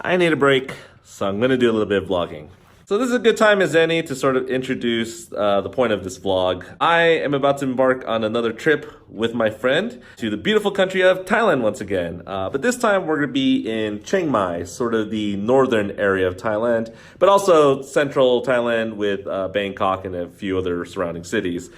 I need a break, so I'm gonna do a little bit of vlogging. So this is a good time as any to sort of introduce the point of this vlog. I am about to embark on another trip with my friend to the beautiful country of Thailand once again. But this time we're gonna be in Chiang Mai, sort of the northern area of Thailand, but also central Thailand with Bangkok and a few other surrounding cities.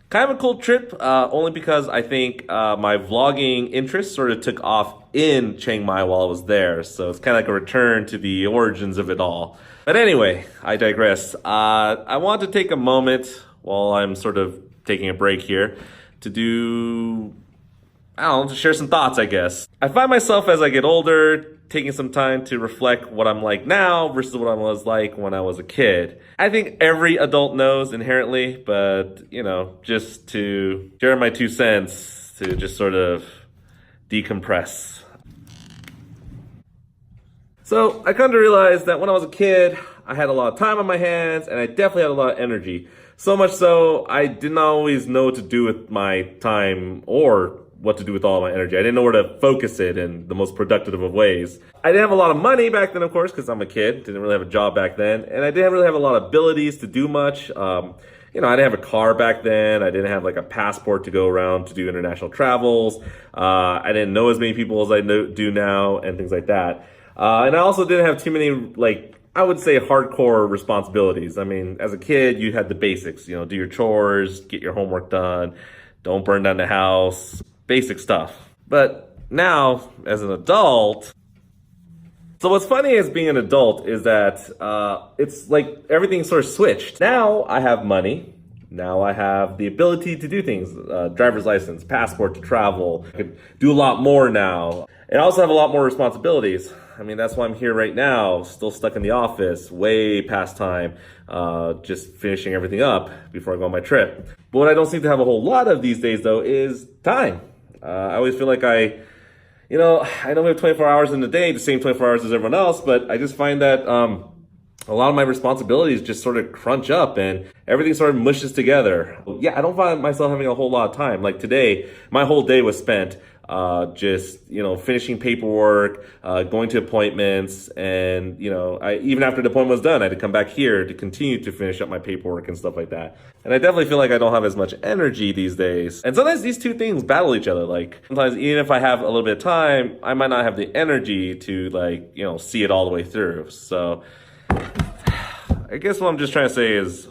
Kind of a cool trip, only because I think my vlogging interest sort of took off in Chiang Mai while I was there. So it's kind of like a return to the origins of it all. But anyway, I digress. I want to take a moment while I'm sort of taking a break here to to share some thoughts, I guess. I find myself as I get older, taking some time to reflect what I'm like now versus what I was like when I was a kid. I think every adult knows inherently, but just to share my 2 cents to just sort of decompress. So I come to realize that when I was a kid, I had a lot of time on my hands and I definitely had a lot of energy. So much so, I didn't always know what to do with my time or what to do with all my energy. I didn't know where to focus it in the most productive of ways. I didn't have a lot of money back then, of course, because I'm a kid. Didn't really have a job back then. And I didn't really have a lot of abilities to do much. I didn't have a car back then. I didn't have like a passport to go around to do international travels. I didn't know as many people as I do now and things like that. And I also didn't have too many, I would say, hardcore responsibilities. I mean, as a kid, you had the basics, do your chores, get your homework done, don't burn down the house, basic stuff. But now, as an adult, so what's funny as being an adult is that it's like everything sort of switched. Now I have money. Now I have the ability to do things, driver's license, passport to travel. I could do a lot more now. And I also have a lot more responsibilities. I mean, that's why I'm here right now, still stuck in the office, way past time, just finishing everything up before I go on my trip. But what I don't seem to have a whole lot of these days, though, is time. I always feel like I know we have 24 hours in the day, the same 24 hours as everyone else, but I just find that a lot of my responsibilities just sort of crunch up and everything sort of mushes together. Yeah, I don't find myself having a whole lot of time. Like today, my whole day was spent just finishing paperwork, going to appointments, and even after the appointment was done, I had to come back here to continue to finish up my paperwork and stuff like that. And I definitely feel like I don't have as much energy these days. And sometimes these two things battle each other. Like sometimes even if I have a little bit of time, I might not have the energy to see it all the way through. So I guess what I'm just trying to say is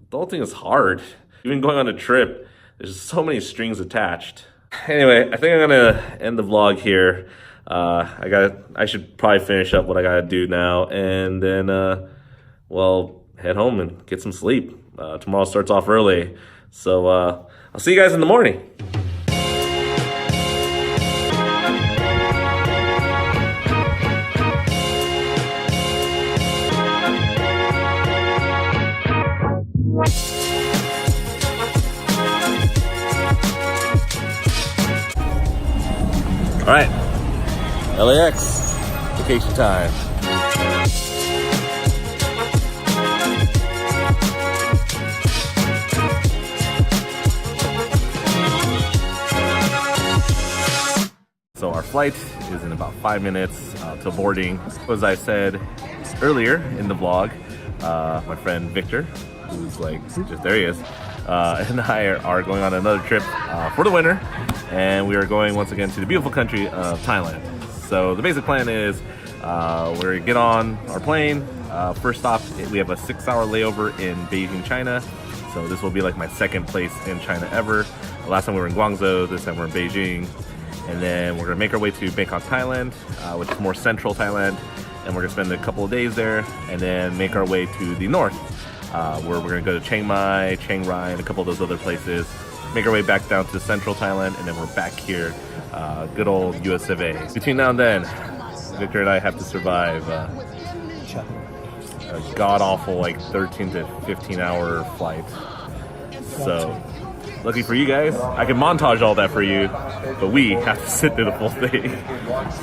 adulting is hard. Even going on a trip, there's so many strings attached. Anyway, I think I'm gonna end the vlog here. I should probably finish up what I gotta do now and then head home and get some sleep. Tomorrow starts off early. So I'll see you guys in the morning. All right, LAX, vacation time. So our flight is in about 5 minutes till boarding. As I said earlier in the vlog, my friend Victor, who's there he is, and I are going on another trip for the winter. And we are going once again to the beautiful country of Thailand. So the basic plan is we're gonna get on our plane. First stop, we have a 6-hour layover in Beijing, China. So this will be like my second place in China ever. The last time we were in Guangzhou, this time we're in Beijing. And then we're gonna make our way to Bangkok, Thailand, which is more central Thailand. And we're gonna spend a couple of days there and then make our way to the north, where we're gonna go to Chiang Mai, Chiang Rai, and a couple of those other places. Make our way back down to central Thailand, and then we're back here, good old US of A. Between now and then, Victor and I have to survive a god-awful 13 to 15 hour flight. So, lucky for you guys, I can montage all that for you, but we have to sit through the full thing.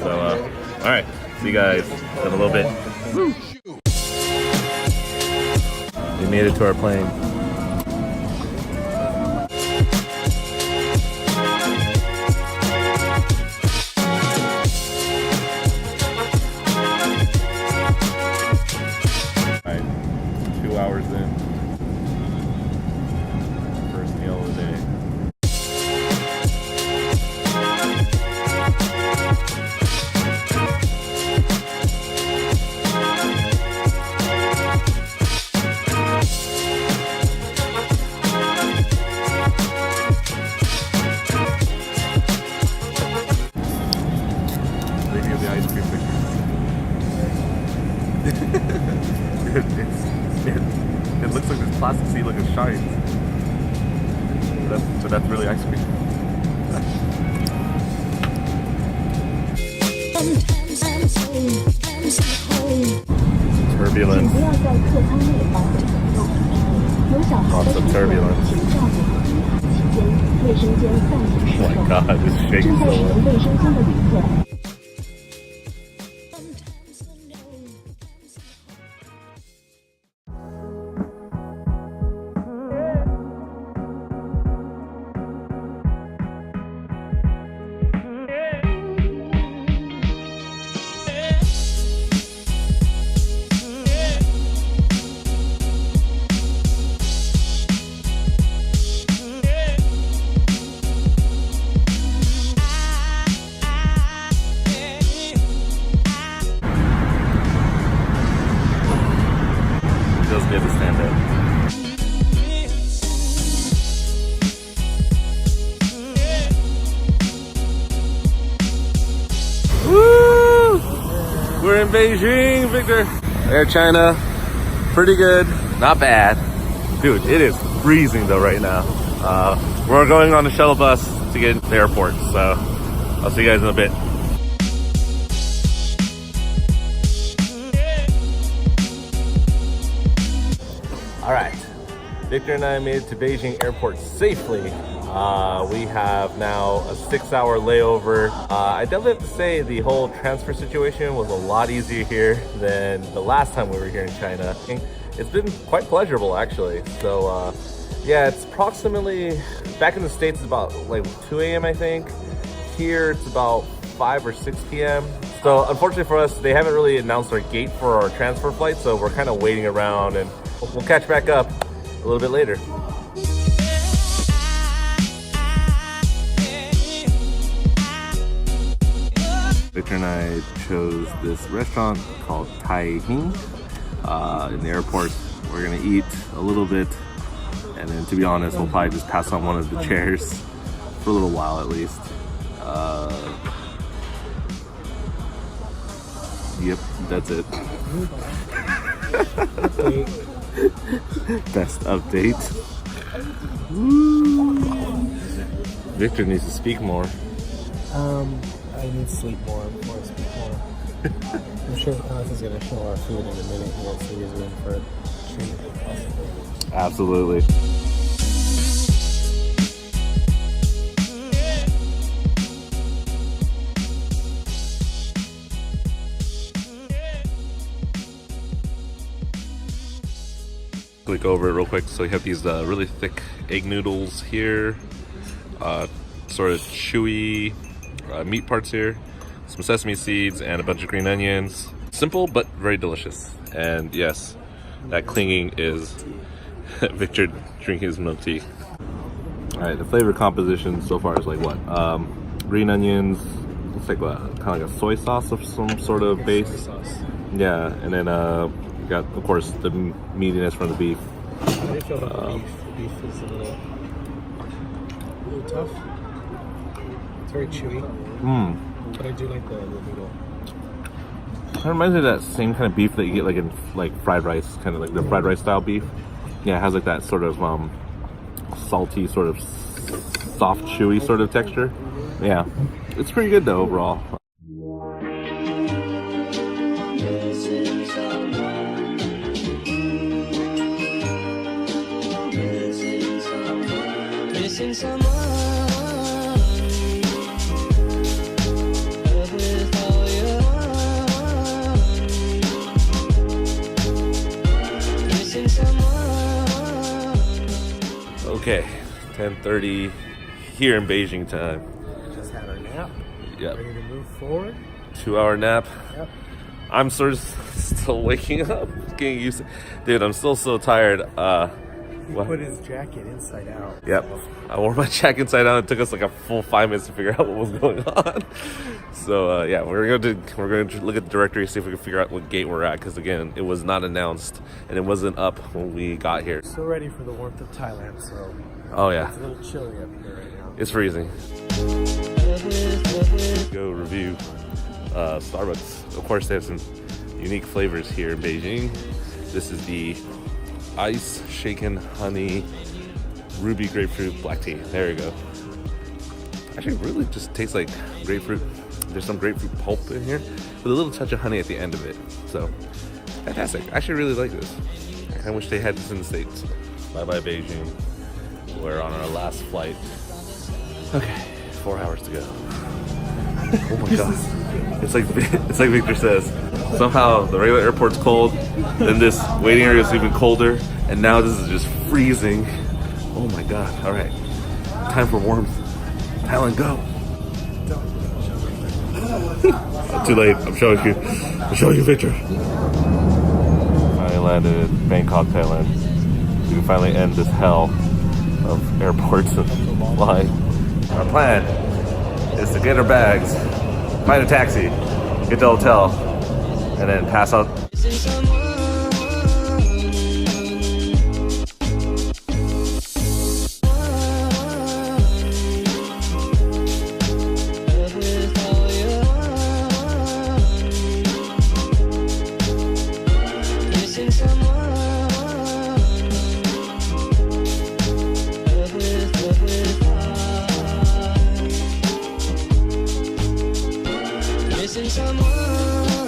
So, alright, see you guys in a little bit. Woo. We made it to our plane. So that's really ice cream. Turbulence. Lots of turbulence. Oh my god, this is shaking so much. Good to stand up. Woo! We're in Beijing, Victor. Air China, pretty good, not bad. Dude, it is freezing though right now. We're going on a shuttle bus to get to the airport, so I'll see you guys in a bit. All right, Victor and I made it to Beijing airport safely. We have now a 6-hour layover. I definitely have to say the whole transfer situation was a lot easier here than the last time we were here in China. It's been quite pleasurable actually. So yeah, it's approximately, back in the States it's about like 2 a.m. I think. Here it's about 5 or 6 p.m. So unfortunately for us, they haven't really announced our gate for our transfer flight, so we're kind of waiting around, and we'll catch back up a little bit later. Victor and I chose this restaurant called Thai in the airport. We're gonna eat a little bit, and then to be honest, we'll probably just pass on one of the chairs for a little while at least. Yep, that's it. Best update. Woo. Victor needs to speak more. I need to sleep more before I speak more. I'm sure Alex is going to show our food in a minute here, so he's in for a treat. Absolutely. Click over it real quick. So you have these really thick egg noodles here, sort of chewy meat parts here, some sesame seeds, and a bunch of green onions. Simple but very delicious. And yes, that clinging is Victor drinking his milk tea. All right, the flavor composition so far is like what? Green onions, looks like kind of like a soy sauce of some sort of base. Yeah, and then you got, of course, the meatiness from the beef. How do you feel about the beef? The beef is a little tough. It's very chewy. But I do like the noodle. It reminds me of that same kind of beef that you get like in like fried rice, kind of like the fried rice style beef. Yeah, it has like that sort of salty, sort of soft, chewy sort of texture. Yeah, it's pretty good though overall. Okay, 10:30 here in Beijing time. Just had our nap. Yep. Ready to move forward. 2-hour nap. Yep. I'm sort of still waking up, getting used to. Dude, I'm still so tired. He put his jacket inside out. Yep. I wore my jacket inside out. It took us like a full 5 minutes to figure out what was going on. So yeah, we're going to look at the directory, see if we can figure out what gate we're at, because again, it was not announced and it wasn't up when we got here. Still ready for the warmth of Thailand, so. Oh yeah. It's a little chilly up here right now. It's freezing. Go review Starbucks. Of course, they have some unique flavors here in Beijing. This is the ice shaken honey ruby grapefruit black tea. There you go. Actually, it really just tastes like grapefruit. There's some grapefruit pulp in here with a little touch of honey at the end of it. So, fantastic. I actually really like this. I wish they had this in the States. Bye-bye, Beijing. We're on our last flight. Okay, 4 hours to go. Oh my god. It's like Victor says. Somehow the regular airport's cold, then this waiting area is even colder, and now this is just freezing. Oh my god. Alright. Time for warmth. Thailand, go. Too late. I'm showing you. I'm showing you, Victor. Finally landed in Bangkok, Thailand. We can finally end this hell of airports and flying. Our plan is to get our bags, find a taxi, get to the hotel, and then pass out. Missing someone.